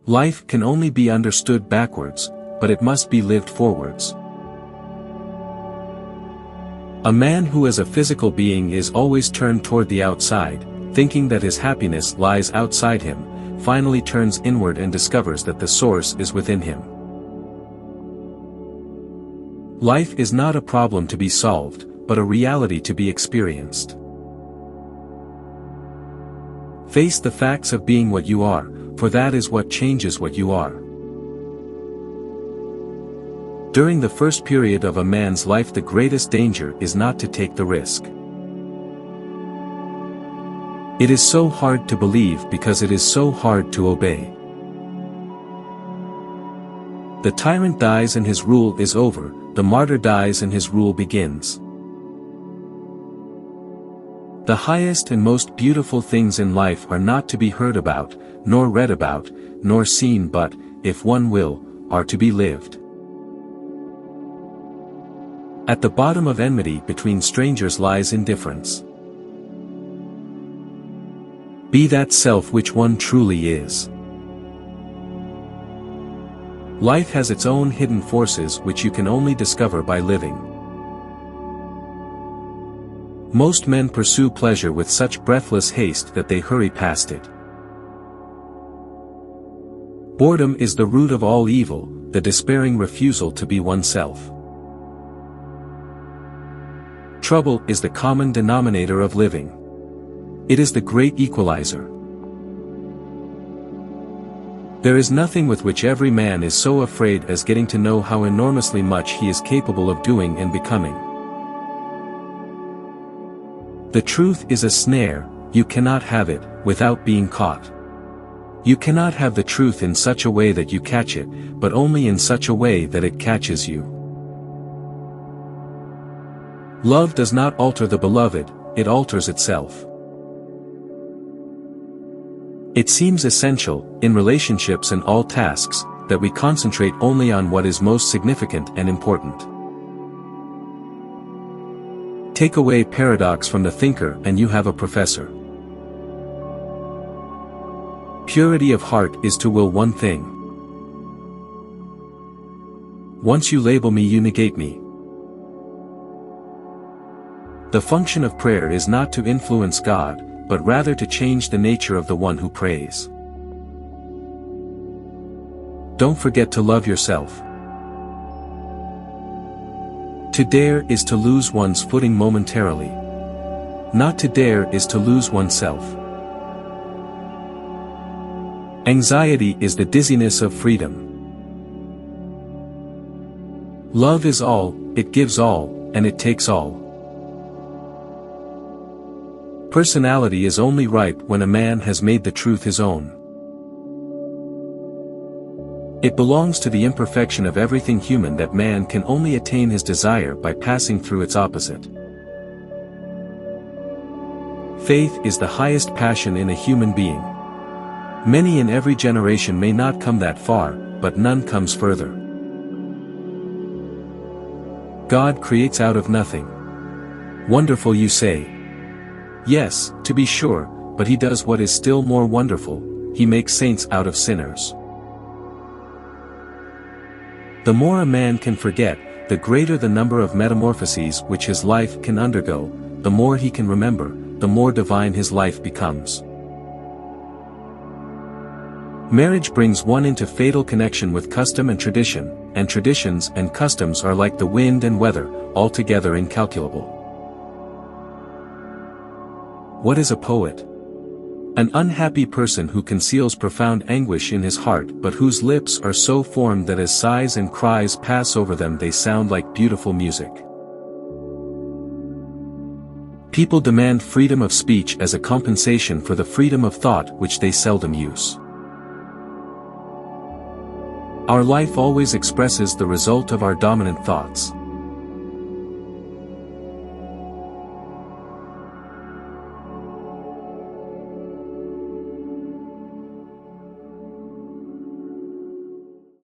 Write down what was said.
Life can only be understood backwards, but it must be lived forwards. A man who as a physical being is always turned toward the outside, thinking that his happiness lies outside him, finally turns inward and discovers that the source is within him. Life is not a problem to be solved, but a reality to be experienced. Face the facts of being what you are, for that is what changes what you are. During the first period of a man's life, the greatest danger is not to take the risk. It is so hard to believe because it is so hard to obey. The tyrant dies and his rule is over, the martyr dies and his rule begins. The highest and most beautiful things in life are not to be heard about, nor read about, nor seen, but, if one will, are to be lived. At the bottom of enmity between strangers lies indifference. Be that self which one truly is. Life has its own hidden forces which you can only discover by living. Most men pursue pleasure with such breathless haste that they hurry past it. Boredom is the root of all evil, the despairing refusal to be oneself. Trouble is the common denominator of living. It is the great equalizer. There is nothing with which every man is so afraid as getting to know how enormously much he is capable of doing and becoming. The truth is a snare, you cannot have it, without being caught. You cannot have the truth in such a way that you catch it, but only in such a way that it catches you. Love does not alter the beloved, it alters itself. It seems essential, in relationships and all tasks, that we concentrate only on what is most significant and important. Take away paradox from the thinker and you have a professor. Purity of heart is to will one thing. Once you label me, you negate me. The function of prayer is not to influence God, but rather to change the nature of the one who prays. Don't forget to love yourself. To dare is to lose one's footing momentarily. Not to dare is to lose oneself. Anxiety is the dizziness of freedom. Love is all, it gives all, and it takes all. Personality is only right when a man has made the truth his own. It belongs to the imperfection of everything human that man can only attain his desire by passing through its opposite. Faith is the highest passion in a human being. Many in every generation may not come that far, but none comes further. God creates out of nothing. Wonderful, you say. Yes, to be sure, but he does what is still more wonderful, he makes saints out of sinners. The more a man can forget, the greater the number of metamorphoses which his life can undergo, the more he can remember, the more divine his life becomes. Marriage brings one into fatal connection with custom and tradition, and traditions and customs are like the wind and weather, altogether incalculable. What is a poet? An unhappy person who conceals profound anguish in his heart but whose lips are so formed that as sighs and cries pass over them they sound like beautiful music. People demand freedom of speech as a compensation for the freedom of thought which they seldom use. Our life always expresses the result of our dominant thoughts.